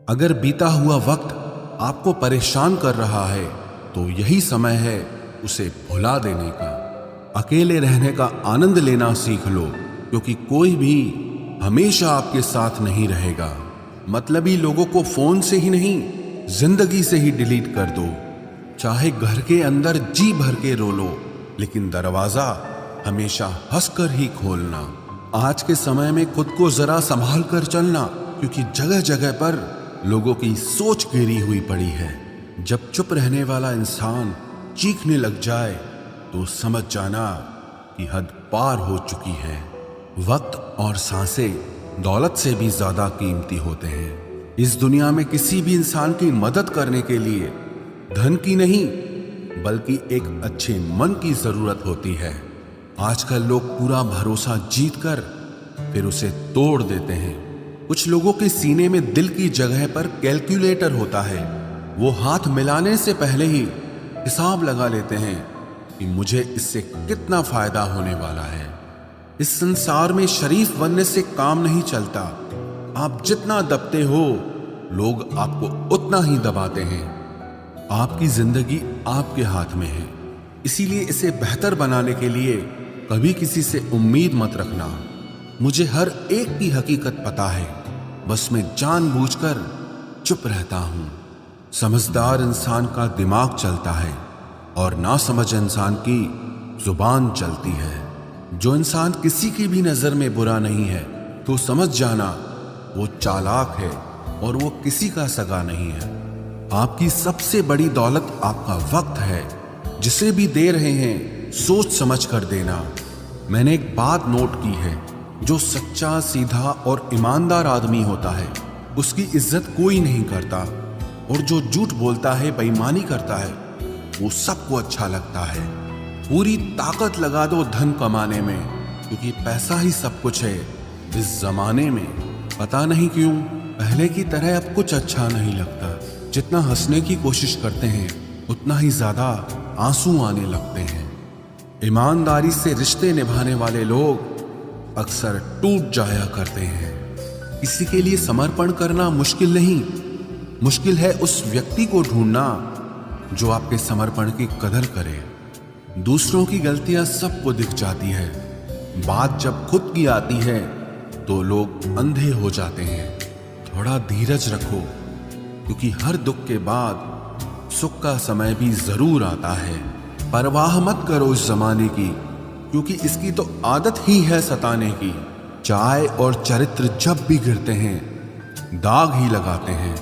अगर बीता हुआ वक्त आपको परेशान कर रहा है तो यही समय है उसे भुला देने का। अकेले रहने का आनंद लेना सीख लो, क्योंकि कोई भी हमेशा आपके साथ नहीं रहेगा। मतलबी लोगों को फोन से ही नहीं, जिंदगी से ही डिलीट कर दो। चाहे घर के अंदर जी भर के रो लो, लेकिन दरवाजा हमेशा हंसकर ही खोलना। आज के समय में खुद को जरा संभाल कर चलना, क्योंकि जगह जगह पर लोगों की सोच गिरी हुई पड़ी है। जब चुप रहने वाला इंसान चीखने लग जाए तो समझ जाना कि हद पार हो चुकी है। वक्त और सांसें दौलत से भी ज्यादा कीमती होते हैं। इस दुनिया में किसी भी इंसान की मदद करने के लिए धन की नहीं, बल्कि एक अच्छे मन की जरूरत होती है। आजकल लोग पूरा भरोसा जीतकर फिर उसे तोड़ देते हैं। कुछ लोगों के सीने में दिल की जगह पर कैलकुलेटर होता है। वो हाथ मिलाने से पहले ही हिसाब लगा लेते हैं कि मुझे इससे कितना फायदा होने वाला है। इस संसार में शरीफ बनने से काम नहीं चलता। आप जितना दबते हो, लोग आपको उतना ही दबाते हैं। आपकी जिंदगी आपके हाथ में है, इसीलिए इसे बेहतर बनाने के लिए कभी किसी से उम्मीद मत रखना। मुझे हर एक की हकीकत पता है, बस मैं जानबूझकर चुप रहता हूं। समझदार इंसान का दिमाग चलता है और नासमझ इंसान की जुबान चलती है। जो इंसान किसी की भी नजर में बुरा नहीं है तो समझ जाना वो चालाक है और वो किसी का सगा नहीं है। आपकी सबसे बड़ी दौलत आपका वक्त है। जिसे भी दे रहे हैं सोच समझ कर देना। मैंने एक बात नोट की है, जो सच्चा, सीधा और ईमानदार आदमी होता है उसकी इज्जत कोई नहीं करता, और जो झूठ बोलता है, बेईमानी करता है, वो सबको अच्छा लगता है। पूरी ताकत लगा दो धन कमाने में, क्योंकि पैसा ही सब कुछ है इस जमाने में। पता नहीं क्यों पहले की तरह अब कुछ अच्छा नहीं लगता। जितना हंसने की कोशिश करते हैं उतना ही ज्यादा आंसू आने लगते हैं। ईमानदारी से रिश्ते निभाने वाले लोग अक्सर टूट जाया करते हैं। किसी के लिए समर्पण करना मुश्किल नहीं, मुश्किल है उस व्यक्ति को ढूंढना जो आपके समर्पण की कदर करे। दूसरों की गलतियां सबको दिख जाती है, बात जब खुद की आती है तो लोग अंधे हो जाते हैं। थोड़ा धीरज रखो, क्योंकि हर दुख के बाद सुख का समय भी जरूर आता है। परवाह मत करो इस जमाने की, क्योंकि इसकी तो आदत ही है सताने की। चाय और चरित्र जब भी गिरते हैं दाग ही लगाते हैं।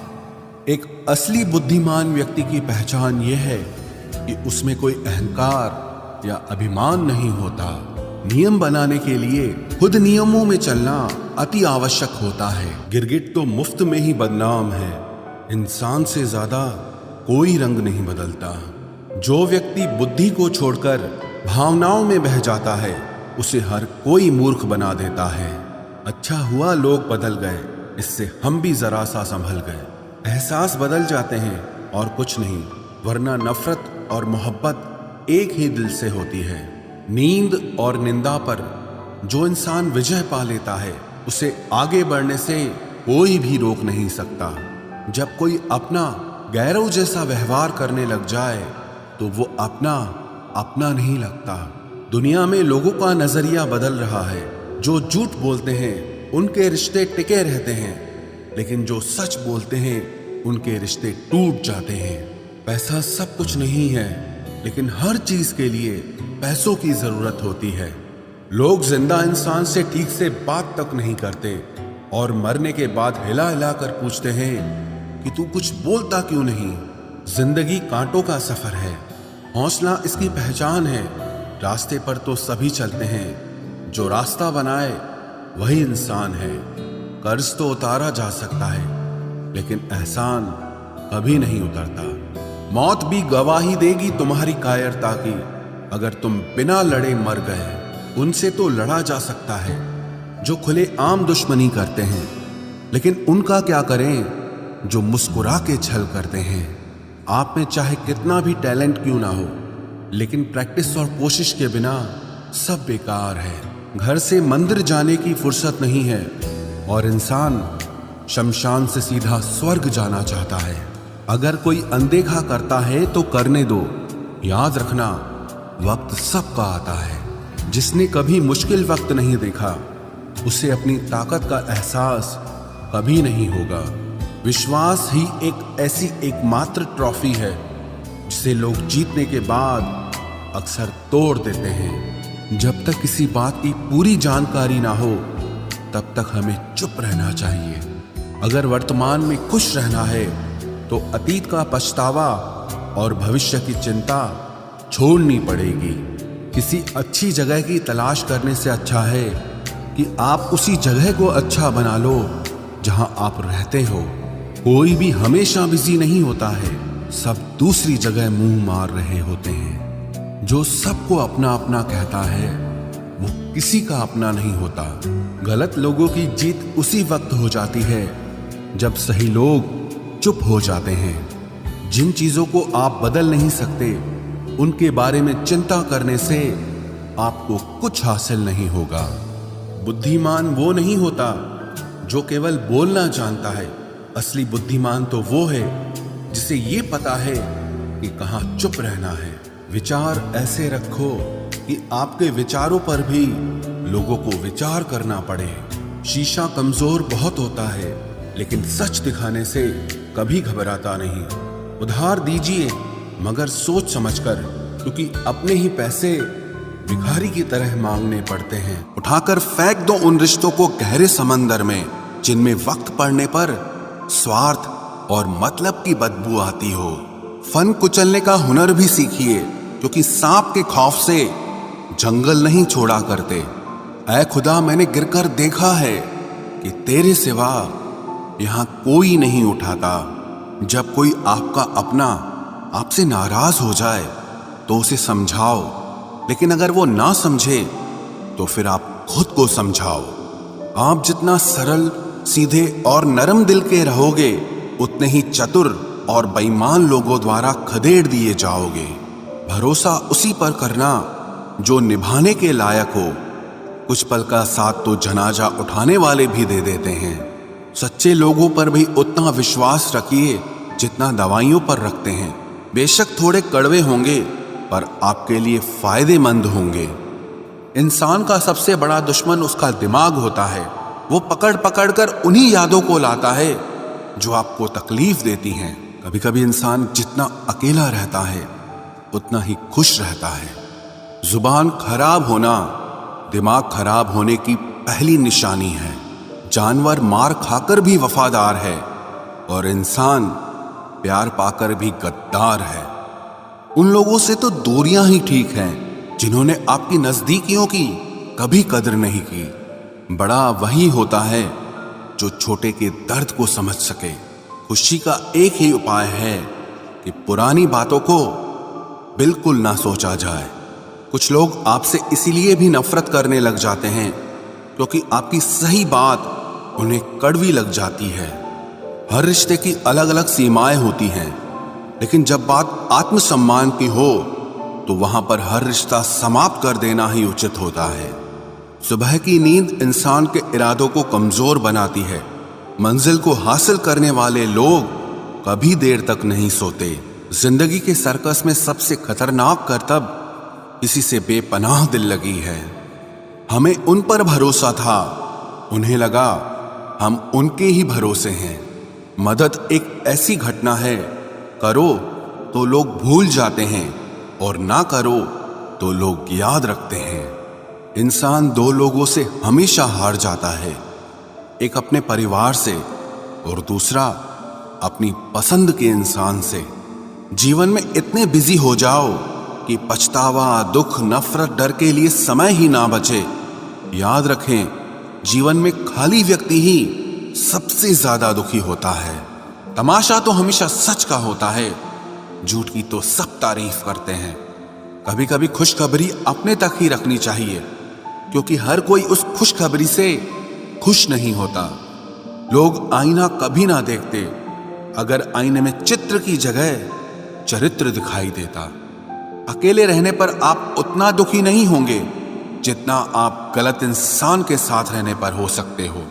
एक असली बुद्धिमान व्यक्ति की पहचान यह है कि उसमें कोई अहंकार या अभिमान नहीं होता। नियम बनाने के लिए खुद नियमों में चलना अति आवश्यक होता है। गिरगिट तो मुफ्त में ही बदनाम है। इंसान से ज्यादा कोई रंग नहीं बदलता। जो व्यक्ति बुद्धि को छोड़कर भावनाओं में बह जाता है उसे हर कोई मूर्ख बना देता है। अच्छा हुआ लोग बदल गए, इससे हम भी जरा सा संभल गए। एहसास बदल जाते हैं और कुछ नहीं, वरना नफरत और मोहब्बत एक ही दिल से होती है। नींद और निंदा पर जो इंसान विजय पा लेता है उसे आगे बढ़ने से कोई भी रोक नहीं सकता। जब कोई अपना गैरों जैसा व्यवहार करने लग जाए तो वो अपना नहीं लगता। दुनिया में लोगों का नजरिया बदल रहा है। जो झूठ बोलते हैं उनके रिश्ते टिके रहते हैं, लेकिन जो सच बोलते हैं उनके रिश्ते टूट जाते हैं। पैसा सब कुछ नहीं है, लेकिन हर चीज के लिए पैसों की जरूरत होती है। लोग जिंदा इंसान से ठीक से बात तक नहीं करते और मरने के बाद हिला हिला कर पूछते हैं कि तू कुछ बोलता क्यों नहीं। जिंदगी कांटों का सफर है, हौसला इसकी पहचान है। रास्ते पर तो सभी चलते हैं, जो रास्ता बनाए वही इंसान है। कर्ज तो उतारा जा सकता है, लेकिन एहसान कभी नहीं उतरता। मौत भी गवाही देगी तुम्हारी कायरता की। अगर तुम बिना लड़े मर गए, उनसे तो लड़ा जा सकता है जो खुले आम दुश्मनी करते हैं, लेकिन उनका क्या करें जो मुस्कुरा के छल करते हैं। आप में चाहे कितना भी टैलेंट क्यों ना हो, लेकिन प्रैक्टिस और कोशिश के बिना सब बेकार है। घर से मंदिर जाने की फुर्सत नहीं है और इंसान शमशान से सीधा स्वर्ग जाना चाहता है। अगर कोई अनदेखा करता है तो करने दो। याद रखना, वक्त सबका आता है। जिसने कभी मुश्किल वक्त नहीं देखा, उसे अपनी ताकत का एहसास कभी नहीं होगा। विश्वास ही एक ऐसी एकमात्र ट्रॉफी है जिसे लोग जीतने के बाद अक्सर तोड़ देते हैं। जब तक किसी बात की पूरी जानकारी ना हो, तब तक हमें चुप रहना चाहिए। अगर वर्तमान में खुश रहना है तो अतीत का पछतावा और भविष्य की चिंता छोड़नी पड़ेगी। किसी अच्छी जगह की तलाश करने से अच्छा है कि आप उसी जगह को अच्छा बना लो जहां आप रहते हो। कोई भी हमेशा बिजी नहीं होता है, सब दूसरी जगह मुंह मार रहे होते हैं। जो सबको अपना अपना कहता है, वो किसी का अपना नहीं होता। गलत लोगों की जीत उसी वक्त हो जाती है जब सही लोग चुप हो जाते हैं। जिन चीजों को आप बदल नहीं सकते, उनके बारे में चिंता करने से आपको कुछ हासिल नहीं होगा। बुद्धिमान वो नहीं होता जो केवल बोलना जानता है। असली बुद्धिमान तो वो है जिसे ये पता है कि कहाँ चुप रहना है। विचार ऐसे रखो कि आपके विचारों पर भी लोगों को विचार करना पड़े। शीशा कमजोर बहुत होता है, लेकिन सच दिखाने से कभी घबराता नहीं। उधार दीजिए, मगर सोच समझकर, क्योंकि अपने ही पैसे भिखारी की तरह मांगने पड़ते हैं। उठाकर फेंक दो उन रिश्तों को गहरे समंदर में जिनमें वक्त पड़ने पर स्वार्थ और मतलब की बदबू आती हो। फन कुचलने का हुनर भी सीखिए, क्योंकि सांप के खौफ से जंगल नहीं छोड़ा करते। ऐ खुदा, मैंने गिरकर देखा है कि तेरे सिवा यहां कोई नहीं उठाता। जब कोई आपका अपना आपसे नाराज हो जाए तो उसे समझाओ, लेकिन अगर वो ना समझे तो फिर आप खुद को समझाओ। आप जितना सरल, सीधे और नरम दिल के रहोगे, उतने ही चतुर और बेईमान लोगों द्वारा खदेड़ दिए जाओगे। भरोसा उसी पर करना जो निभाने के लायक हो। कुछ पल का साथ तो जनाजा उठाने वाले भी दे देते हैं। सच्चे लोगों पर भी उतना विश्वास रखिए जितना दवाइयों पर रखते हैं। बेशक थोड़े कड़वे होंगे, पर आपके लिए फायदेमंद होंगे। इंसान का सबसे बड़ा दुश्मन उसका दिमाग होता है। वो पकड़ पकड़ कर उन्हीं यादों को लाता है जो आपको तकलीफ देती हैं। कभी कभी इंसान जितना अकेला रहता है, उतना ही खुश रहता है। जुबान खराब होना दिमाग खराब होने की पहली निशानी है। जानवर मार खाकर भी वफादार है, और इंसान प्यार पाकर भी गद्दार है। उन लोगों से तो दूरियां ही ठीक हैं जिन्होंने आपकी नजदीकियों की कभी कदर नहीं की। बड़ा वही होता है जो छोटे के दर्द को समझ सके। खुशी का एक ही उपाय है कि पुरानी बातों को बिल्कुल ना सोचा जाए। कुछ लोग आपसे इसीलिए भी नफरत करने लग जाते हैं क्योंकि आपकी सही बात उन्हें कड़वी लग जाती है। हर रिश्ते की अलग अलग सीमाएं होती हैं, लेकिन जब बात आत्मसम्मान की हो तो वहां पर हर रिश्ता समाप्त कर देना ही उचित होता है। सुबह की नींद इंसान के इरादों को कमजोर बनाती है। मंजिल को हासिल करने वाले लोग कभी देर तक नहीं सोते। जिंदगी के सर्कस में सबसे खतरनाक करतब किसी से बेपनाह दिल लगी है। हमें उन पर भरोसा था, उन्हें लगा हम उनके ही भरोसे हैं। मदद एक ऐसी घटना है, करो तो लोग भूल जाते हैं और ना करो तो लोग याद रखते हैं। इंसान दो लोगों से हमेशा हार जाता है, एक अपने परिवार से और दूसरा अपनी पसंद के इंसान से। जीवन में इतने बिजी हो जाओ कि पछतावा, दुख, नफरत, डर के लिए समय ही ना बचे। याद रखें, जीवन में खाली व्यक्ति ही सबसे ज्यादा दुखी होता है। तमाशा तो हमेशा सच का होता है, झूठ की तो सब तारीफ करते हैं। कभी कभी खुशखबरी अपने तक ही रखनी चाहिए, क्योंकि हर कोई उस खुशखबरी से खुश नहीं होता। लोग आईना कभी ना देखते अगर आईने में चित्र की जगह चरित्र दिखाई देता। अकेले रहने पर आप उतना दुखी नहीं होंगे जितना आप गलत इंसान के साथ रहने पर हो सकते हो।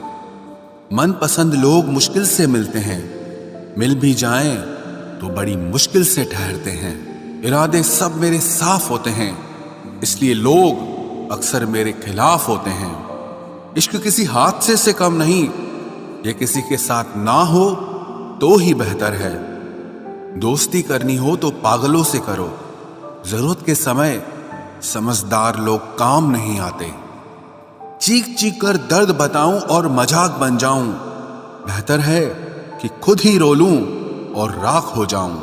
मनपसंद लोग मुश्किल से मिलते हैं, मिल भी जाएं तो बड़ी मुश्किल से ठहरते हैं। इरादे सब मेरे साफ होते हैं, इसलिए लोग अक्सर मेरे खिलाफ होते हैं। इश्क किसी हादसे से कम नहीं, ये किसी के साथ ना हो तो ही बेहतर है। दोस्ती करनी हो तो पागलों से करो, जरूरत के समय समझदार लोग काम नहीं आते। चीख चीख कर दर्द बताऊं और मजाक बन जाऊं, बेहतर है कि खुद ही रो लूं और राख हो जाऊं।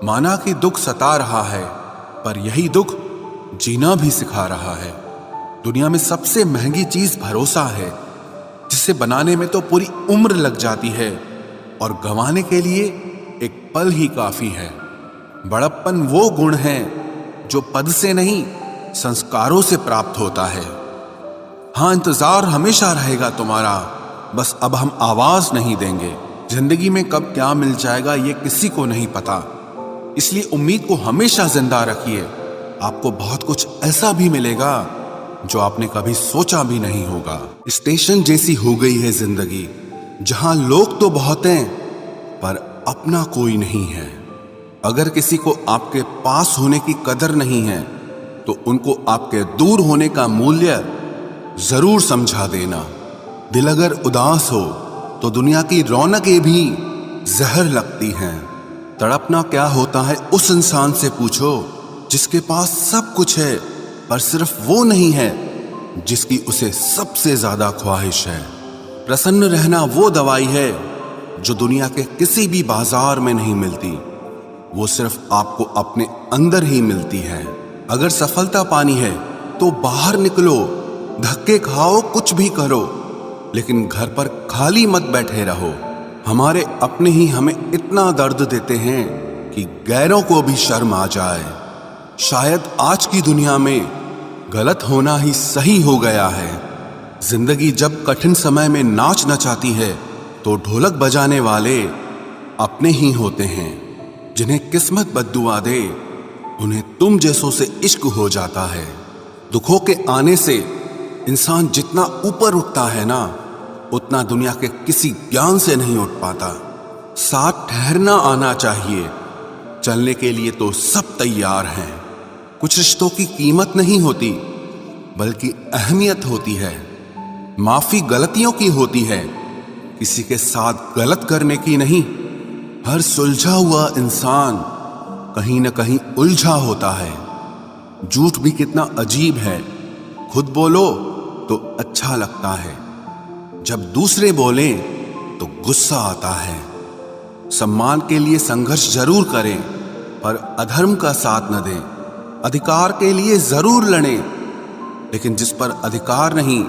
माना कि दुख सता रहा है, पर यही दुख जीना भी सिखा रहा है। दुनिया में सबसे महंगी चीज भरोसा है, जिसे बनाने में तो पूरी उम्र लग जाती है और गंवाने के लिए एक पल ही काफी है। बड़प्पन वो गुण है जो पद से नहीं, संस्कारों से प्राप्त होता है। हाँ, इंतजार हमेशा रहेगा तुम्हारा, बस अब हम आवाज नहीं देंगे। जिंदगी में कब क्या मिल जाएगा ये किसी को नहीं पता, इसलिए उम्मीद को हमेशा जिंदा रखिए। आपको बहुत कुछ ऐसा भी मिलेगा जो आपने कभी सोचा भी नहीं होगा। स्टेशन जैसी हो गई है जिंदगी, जहां लोग तो बहुत हैं पर अपना कोई नहीं है। अगर किसी को आपके पास होने की कदर नहीं है तो उनको आपके दूर होने का मूल्य जरूर समझा देना। दिल अगर उदास हो तो दुनिया की रौनकें भी जहर लगती हैं। तड़पना क्या होता है उस इंसान से पूछो जिसके पास सब कुछ है, पर सिर्फ वो नहीं है जिसकी उसे सबसे ज्यादा ख्वाहिश है। प्रसन्न रहना वो दवाई है जो दुनिया के किसी भी बाजार में नहीं मिलती, वो सिर्फ आपको अपने अंदर ही मिलती है। अगर सफलता पानी है तो बाहर निकलो, धक्के खाओ, कुछ भी करो, लेकिन घर पर खाली मत बैठे रहो। हमारे अपने ही हमें इतना दर्द देते हैं कि गैरों को भी शर्म आ जाए। शायद आज की दुनिया में गलत होना ही सही हो गया है। जिंदगी जब कठिन समय में नाच नचाती है तो ढोलक बजाने वाले अपने ही होते हैं। जिन्हें किस्मत बद्दुआ दे उन्हें तुम जैसों से इश्क हो जाता है। दुखों के आने से इंसान जितना ऊपर उठता है ना, उतना दुनिया के किसी ज्ञान से नहीं उठ पाता। साथ ठहरना आना चाहिए, चलने के लिए तो सब तैयार हैं। कुछ रिश्तों की कीमत नहीं होती बल्कि अहमियत होती है। माफी गलतियों की होती है, किसी के साथ गलत करने की नहीं। हर सुलझा हुआ इंसान कहीं न कहीं उलझा होता है। झूठ भी कितना अजीब है, खुद बोलो तो अच्छा लगता है, जब दूसरे बोले तो गुस्सा आता है। सम्मान के लिए संघर्ष जरूर करें, पर अधर्म का साथ न दें। अधिकार के लिए जरूर लड़ें, लेकिन जिस पर अधिकार नहीं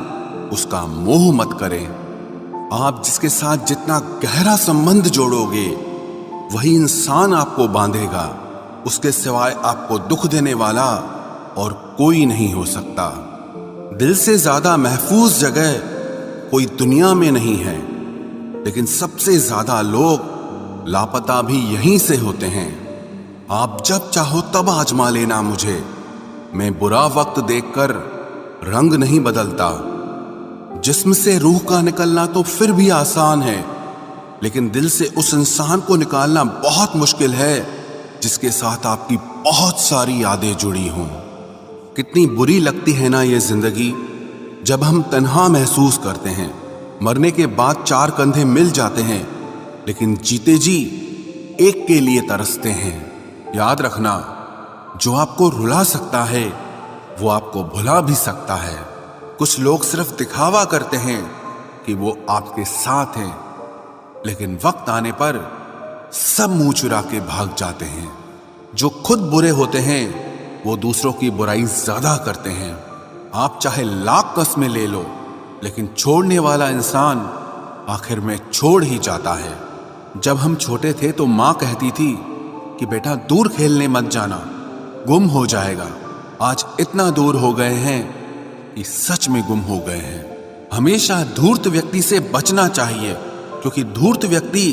उसका मोह मत करें। आप जिसके साथ जितना गहरा संबंध जोड़ोगे वही इंसान आपको बांधेगा। उसके सिवाय आपको दुख देने वाला और कोई नहीं हो सकता। दिल से ज्यादा महफूज जगह कोई दुनिया में नहीं है, लेकिन सबसे ज्यादा लोग लापता भी यहीं से होते हैं। आप जब चाहो तब आजमा लेना मुझे, मैं बुरा वक्त देखकर रंग नहीं बदलता। जिस्म से रूह का निकलना तो फिर भी आसान है, लेकिन दिल से उस इंसान को निकालना बहुत मुश्किल है जिसके साथ आपकी बहुत सारी यादें जुड़ी हों। कितनी बुरी लगती है ना ये जिंदगी, जब हम तन्हा महसूस करते हैं। मरने के बाद चार कंधे मिल जाते हैं, लेकिन जीते जी एक के लिए तरसते हैं। याद रखना, जो आपको रुला सकता है वो आपको भुला भी सकता है। कुछ लोग सिर्फ दिखावा करते हैं कि वो आपके साथ हैं, लेकिन वक्त आने पर सब मुंह चुरा के भाग जाते हैं। जो खुद बुरे होते हैं वो दूसरों की बुराई ज्यादा करते हैं। आप चाहे लाख कस्में ले लो, लेकिन छोड़ने वाला इंसान आखिर में छोड़ ही जाता है। जब हम छोटे थे तो माँ कहती थी कि बेटा दूर खेलने मत जाना, गुम हो जाएगा। आज इतना दूर हो गए हैं कि सच में गुम हो गए हैं। हमेशा धूर्त व्यक्ति से बचना चाहिए, क्योंकि धूर्त व्यक्ति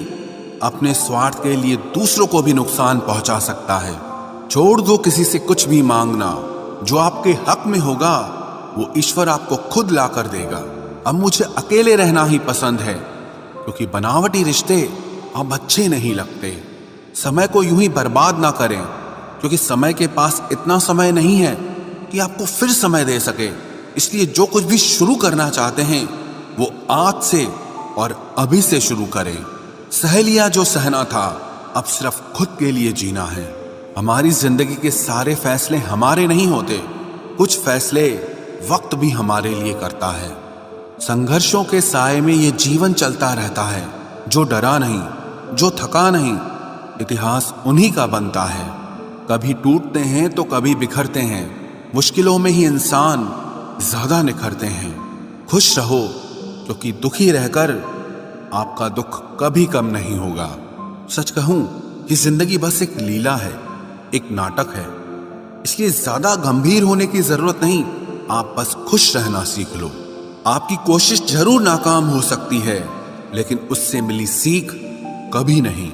अपने स्वार्थ के लिए दूसरों को भी नुकसान पहुंचा सकता है। छोड़ दो किसी से कुछ भी मांगना, जो आपके हक में होगा वो ईश्वर आपको खुद ला कर देगा। अब मुझे अकेले रहना ही पसंद है, क्योंकि बनावटी रिश्ते अब अच्छे नहीं लगते। समय को यूं ही बर्बाद ना करें, क्योंकि समय के पास इतना समय नहीं है कि आपको फिर समय दे सके। इसलिए जो कुछ भी शुरू करना चाहते हैं वो आज से और अभी से शुरू करें। सह लिया जो सहना था, अब सिर्फ खुद के लिए जीना है। हमारी जिंदगी के सारे फैसले हमारे नहीं होते, कुछ फैसले वक्त भी हमारे लिए करता है। संघर्षों के साए में ये जीवन चलता रहता है। जो डरा नहीं, जो थका नहीं, इतिहास उन्हीं का बनता है। कभी टूटते हैं तो कभी बिखरते हैं, मुश्किलों में ही इंसान ज्यादा निखरते हैं। खुश रहो, क्योंकि दुखी रहकर आपका दुख कभी कम नहीं होगा। सच कहूं, ये जिंदगी बस एक लीला है, एक नाटक है। इसलिए ज्यादा गंभीर होने की जरूरत नहीं, आप बस खुश रहना सीख लो। आपकी कोशिश जरूर नाकाम हो सकती है, लेकिन उससे मिली सीख कभी नहीं।